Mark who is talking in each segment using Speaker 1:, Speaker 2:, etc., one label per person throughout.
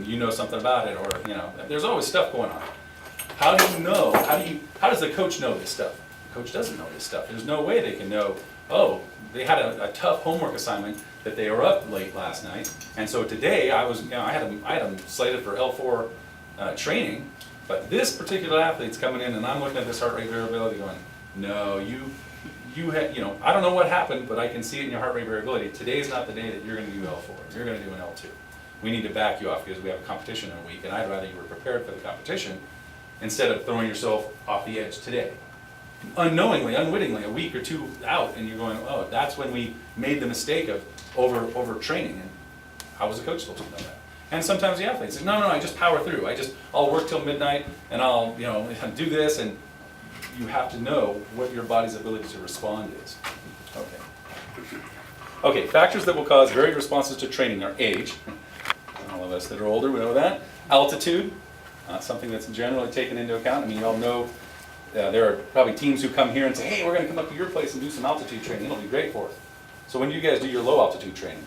Speaker 1: and you know something about it, or, there's always stuff going on. How do you know, how does the coach know this stuff? The coach doesn't know this stuff. There's no way they can know, oh, they had a tough homework assignment that they were up late last night, and so today I had them slated for L4 training, but this particular athlete's coming in and I'm looking at this heart rate variability going, no, you had, I don't know what happened, but I can see it in your heart rate variability. Today's not the day that you're going to do L4. You're going to do an L2. We need to back you off because we have a competition in a week, and I'd rather you were prepared for the competition instead of throwing yourself off the edge today. Unknowingly, unwittingly, a week or two out, and you're going, oh, that's when we made the mistake of over training. And how was the coach supposed to know that? And sometimes the athletes say, no, I just power through. I'll work till midnight, and I'll do this, and you have to know what your body's ability to respond is. Okay, factors that will cause varied responses to training are age. All of us that are older, we know that. Altitude, something that's generally taken into account. I mean, you all know there are probably teams who come here and say, hey, we're going to come up to your place and do some altitude training. It'll be great for us. So when do you guys do your low altitude training?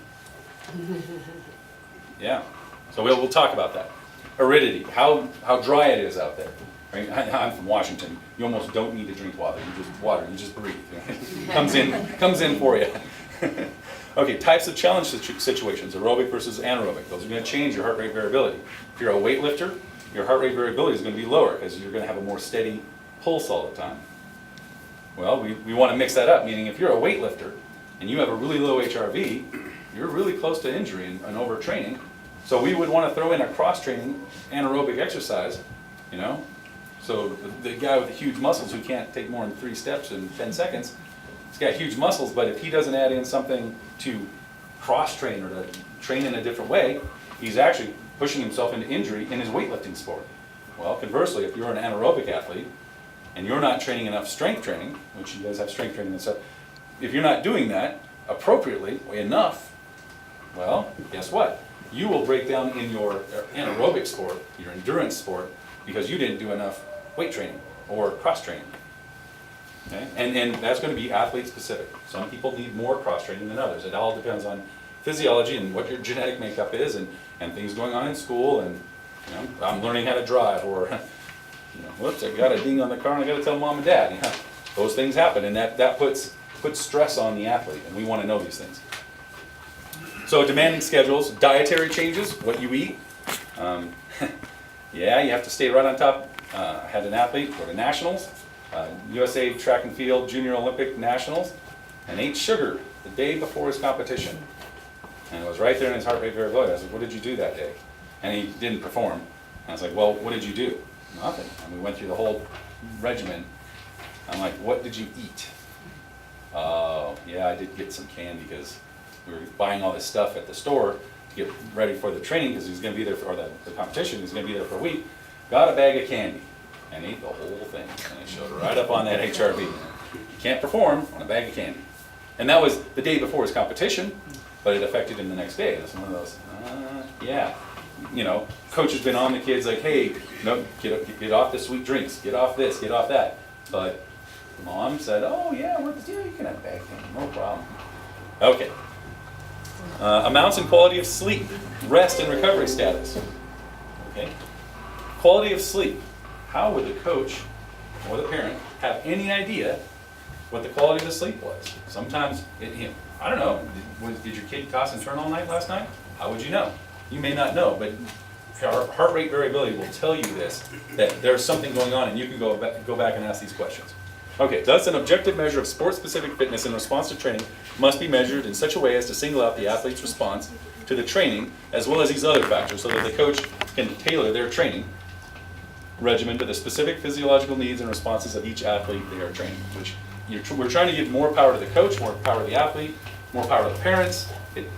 Speaker 1: Yeah, so we'll talk about that. Aridity, how dry it is out there. Right? I'm from Washington. You almost don't need to drink water. You just breathe. comes in for you. Okay, types of challenge situations, aerobic versus anaerobic. Those are going to change your heart rate variability. If you're a weightlifter, your heart rate variability is going to be lower because you're going to have a more steady pulse all the time. Well, we want to mix that up, meaning if you're a weightlifter and you have a really low HRV, you're really close to injury and overtraining. So we would want to throw in a cross-training anaerobic exercise, So the guy with the huge muscles who can't take more than 3 steps in 10 seconds, he's got huge muscles, but if he doesn't add in something to cross-train or to train in a different way, he's actually pushing himself into injury in his weightlifting sport. Well, conversely, if you're an anaerobic athlete and you're not training enough strength training, which you guys have strength training and stuff, if you're not doing that appropriately enough, well, guess what? You will break down in your anaerobic sport, your endurance sport, because you didn't do enough weight training or cross training. Okay? And that's going to be athlete specific. Some people need more cross training than others. It all depends on physiology and what your genetic makeup is, and things going on in school, and I'm learning how to drive, or whoops, I got a ding on the car and I got to tell mom and dad. Those things happen, and that puts stress on the athlete, and we want to know these things. So demanding schedules, dietary changes, what you eat. Yeah, you have to stay right on top. I had an athlete go to nationals, USA track and field junior Olympic nationals, and ate sugar the day before his competition. And it was right there in his heart rate variability. I was like, what did you do that day? And he didn't perform. And I was like, well, what did you do? Nothing. And we went through the whole regimen. I'm like, what did you eat? Oh, yeah, I did get some candy because we were buying all this stuff at the store to get ready for the training because he's going to be there for the competition. He's going to be there for a week. Got a bag of candy and ate the whole thing. And it showed right up on that HRV. You can't perform on a bag of candy. And that was the day before his competition, but it affected him the next day. That's one of those, yeah. Coach has been on the kids like, hey, no, get off the sweet drinks, get off this, get off that. But mom said, oh yeah, you can have a bag of candy, no problem. Okay. Amounts and quality of sleep, rest and recovery status. Okay. Quality of sleep. How would the coach or the parent have any idea what the quality of the sleep was? Sometimes, I don't know, did your kid toss and turn all night last night? How would you know? You may not know, but our heart rate variability will tell you this, that there's something going on, and you can go back and ask these questions. Okay, thus an objective measure of sport-specific fitness in response to training must be measured in such a way as to single out the athlete's response to the training, as well as these other factors, so that the coach can tailor their training regimen to the specific physiological needs and responses of each athlete they are training, which we're trying to give more power to the coach, more power to the athlete, more power to the parents.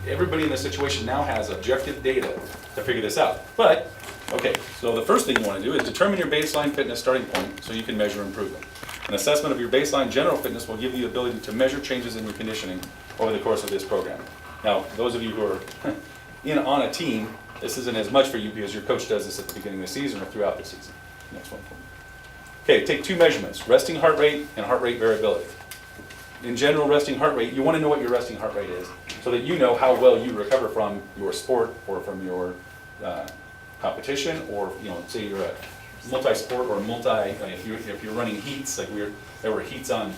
Speaker 1: Everybody in this situation now has objective data to figure this out. But, okay, so the first thing you want to do is determine your baseline fitness starting point so you can measure improvement. An assessment of your baseline general fitness will give you the ability to measure changes in your conditioning over the course of this program. Now, those of you who are on a team, this isn't as much for you because your coach does this at the beginning of the season or throughout the season. Next one. Okay, take 2 measurements, resting heart rate and heart rate variability. In general, resting heart rate, you want to know what your resting heart rate is so that you know how well you recover from your sport or from your competition, or say you're a multi-sport or if you're running heats, like there were heats on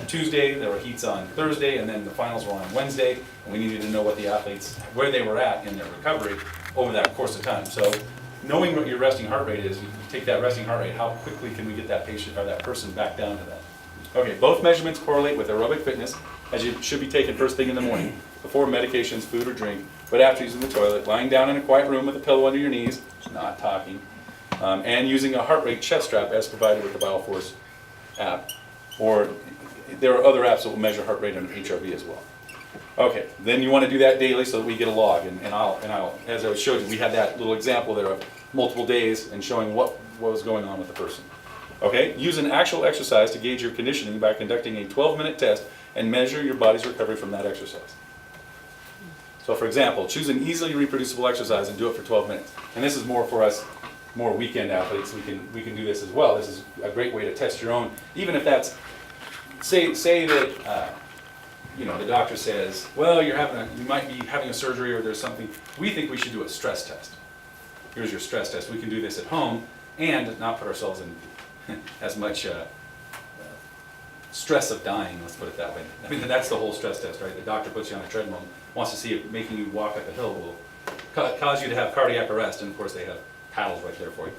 Speaker 1: Tuesday, there were heats on Thursday, and then the finals were on Wednesday, and we needed to know what the athletes, where they were at in their recovery over that course of time. So knowing what your resting heart rate is, you take that resting heart rate, how quickly can we get that patient or that person back down to that? Okay, both measurements correlate with aerobic fitness, as you should be taken first thing in the morning, before medications, food, or drink, but after using the toilet, lying down in a quiet room with a pillow under your knees, not talking, and using a heart rate chest strap as provided with the BioForce app. Or there are other apps that will measure heart rate and HRV as well. Okay, then you want to do that daily so that we get a log. And I'll, as I showed you, we had that little example there of multiple days and showing what was going on with the person. Okay, use an actual exercise to gauge your conditioning by conducting a 12-minute test and measure your body's recovery from that exercise. So for example, choose an easily reproducible exercise and do it for 12 minutes. And this is more for us, more weekend athletes. We can do this as well. This is a great way to test your own, even if that's, say that the doctor says, well, you might be having a surgery or there's something. We think we should do a stress test. Here's your stress test. We can do this at home and not put ourselves in as much stress of dying, let's put it that way. I mean, that's the whole stress test, right? The doctor puts you on a treadmill and wants to see if making you walk up a hill will cause you to have cardiac arrest, and of course they have paddles right there for you.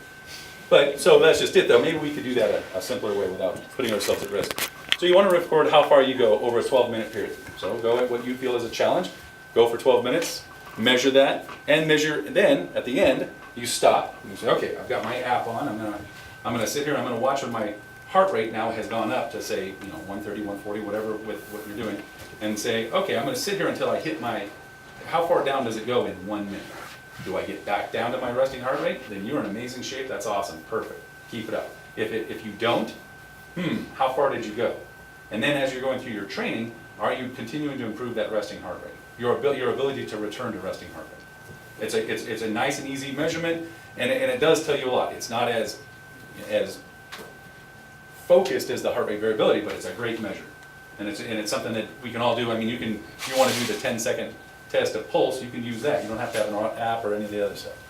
Speaker 1: But, so that's just it though. Maybe we could do that a simpler way without putting ourselves at risk. So you want to record how far you go over a 12-minute period. So go at what you feel is a challenge, go for 12 minutes, measure that, and then at the end, you stop. And you say, okay, I've got my app on, I'm gonna sit here, I'm gonna watch when my heart rate now has gone up to say, 130, 140, whatever with what you're doing, and say, okay, I'm gonna sit here until I hit how far down does it go in 1 minute? Do I get back down to my resting heart rate? Then you're in amazing shape, that's awesome, perfect, keep it up. If you don't, how far did you go? And then as you're going through your training, are you continuing to improve that resting heart rate? Your ability to return to resting heart rate. It's a nice and easy measurement, and it does tell you a lot. It's not as focused as the heart rate variability, but it's a great measure. And it's something that we can all do. I mean, if you want to do the 10-second test of pulse, you can use that. You don't have to have an app or any of the other stuff.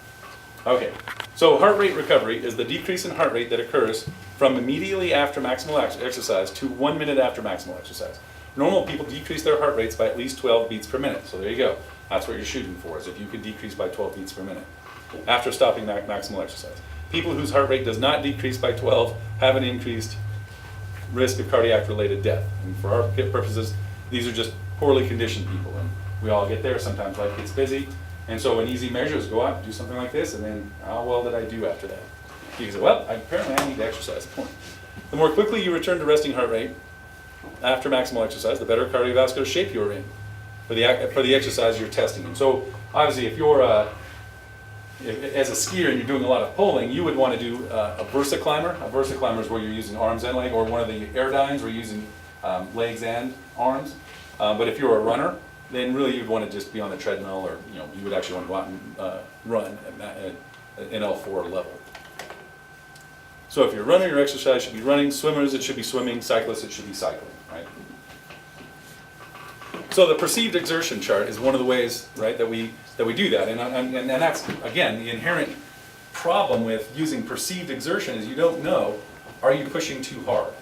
Speaker 1: Okay, so heart rate recovery is the decrease in heart rate that occurs from immediately after maximal exercise to 1 minute after maximal exercise. Normal people decrease their heart rates by at least 12 beats per minute. So there you go. That's what you're shooting for, is if you could decrease by 12 beats per minute after stopping maximal exercise. People whose heart rate does not decrease by 12 have an increased risk of cardiac-related death. And for our purposes, these are just poorly conditioned people. And we all get there. Sometimes life gets busy. And so an easy measure is go out and do something like this, and then how well did I do after that? You can say, well, apparently I need to exercise. The more quickly you return to resting heart rate after maximal exercise, the better cardiovascular shape you're in for the exercise you're testing. And so obviously if you're as a skier and you're doing a lot of pulling, you would want to do a Versa climber. A Versa climber is where you're using arms and legs, or one of the airdynes where you're using legs and arms. But if you're a runner, then really you'd want to just be on the treadmill, or you would actually want to go out and run at an L4 level. So if you're a runner, your exercise should be running. Swimmers, it should be swimming. Cyclists, it should be cycling, right? So the perceived exertion chart is one of the ways, right, that we do that, and that's again the inherent problem with using perceived exertion is you don't know, are you pushing too hard?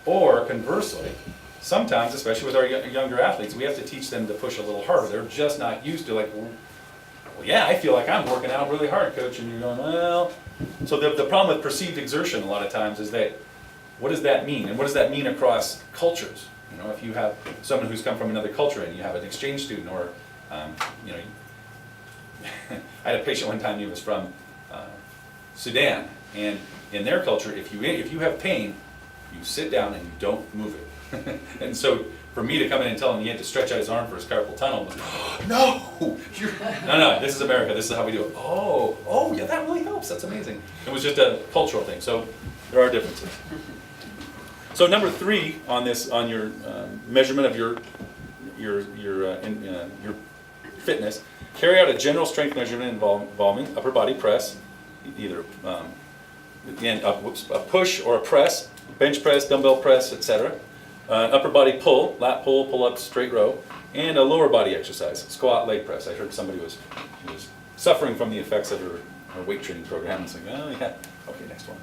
Speaker 1: Or conversely, sometimes, especially with our younger athletes, we have to teach them to push a little harder. They're just not used to, like, well, yeah, I feel like I'm working out really hard, coach, and you're going, well. So the problem with perceived exertion a lot of times is that, what does that mean? And what does that mean across cultures? If you have someone who's come from another culture and you have an exchange student, or, I had a patient one time, he was from Sudan, and in their culture, if you have pain, you sit down and you don't move it. And so for me to come in and tell him he had to stretch out his arm for his carpal tunnel, was, no, this is America, this is how we do it. Oh, yeah, that really helps, that's amazing. It was just a cultural thing, so there are differences. So number 3 on your measurement of your fitness, carry out a general strength measurement involving upper body press, either a push or a press, bench press, dumbbell press, etc. Upper body pull, lat pull, pull-ups, straight row, and a lower body exercise, squat, leg press. I heard somebody was suffering from the effects of her weight training program. It's like, oh yeah, okay, next one.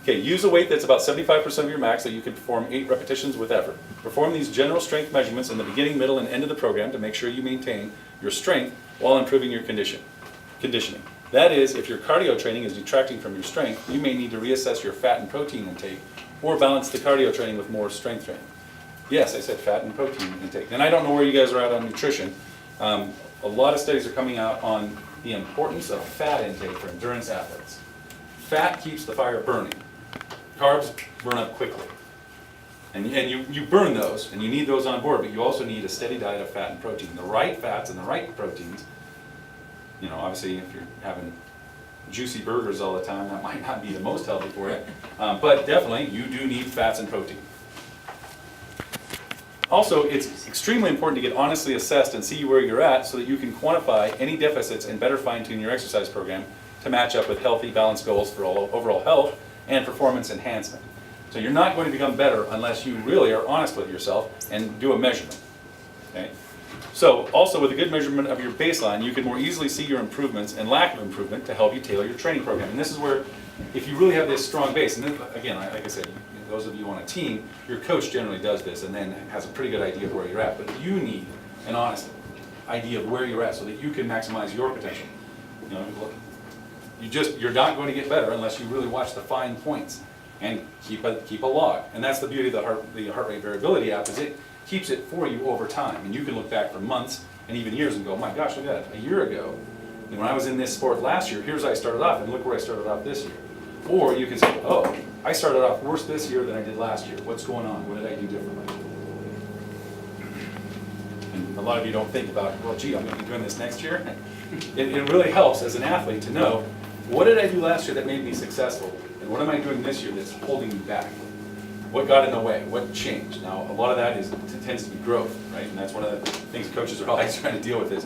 Speaker 1: Okay, use a weight that's about 75% of your max that you can perform 8 repetitions with effort. Perform these general strength measurements in the beginning, middle, and end of the program to make sure you maintain your strength while improving your conditioning. That is, if your cardio training is detracting from your strength, you may need to reassess your fat and protein intake or balance the cardio training with more strength training. Yes, I said fat and protein intake. And I don't know where you guys are at on nutrition. A lot of studies are coming out on the importance of fat intake for endurance athletes. Fat keeps the fire burning. Carbs burn up quickly. And you burn those, and you need those on board, but you also need a steady diet of fat and protein. The right fats and the right proteins, you know, obviously if you're having juicy burgers all the time, that might not be the most healthy for you. But definitely, you do need fats and protein. Also, it's extremely important to get honestly assessed and see where you're at so that you can quantify any deficits and better fine-tune your exercise program to match up with healthy, balanced goals for overall health and performance enhancement. So you're not going to become better unless you really are honest with yourself and do a measurement. Okay? So also with a good measurement of your baseline, you can more easily see your improvements and lack of improvement to help you tailor your training program. And this is where, if you really have this strong base, and then, again, like I said, those of you on a team, your coach generally does this and then has a pretty good idea of where you're at. But you need an honest idea of where you're at so that you can maximize your potential. You know, you're not going to get better unless you really watch the fine points and keep a log. And that's the beauty of the heart rate variability app, is it keeps it for you over time. And you can look back for months and even years and go, oh my gosh, look at it, a year ago, and when I was in this sport last year, here's how I started off, and look where I started off this year. Or you can say, oh, I started off worse this year than I did last year. What's going on? What did I do differently? And a lot of you don't think about, well, gee, I'm going to be doing this next year. It really helps as an athlete to know, what did I do last year that made me successful? And what am I doing this year that's holding me back? What got in the way? What changed? Now, a lot of that tends to be growth, right? And that's one of the things coaches are always trying to deal with is,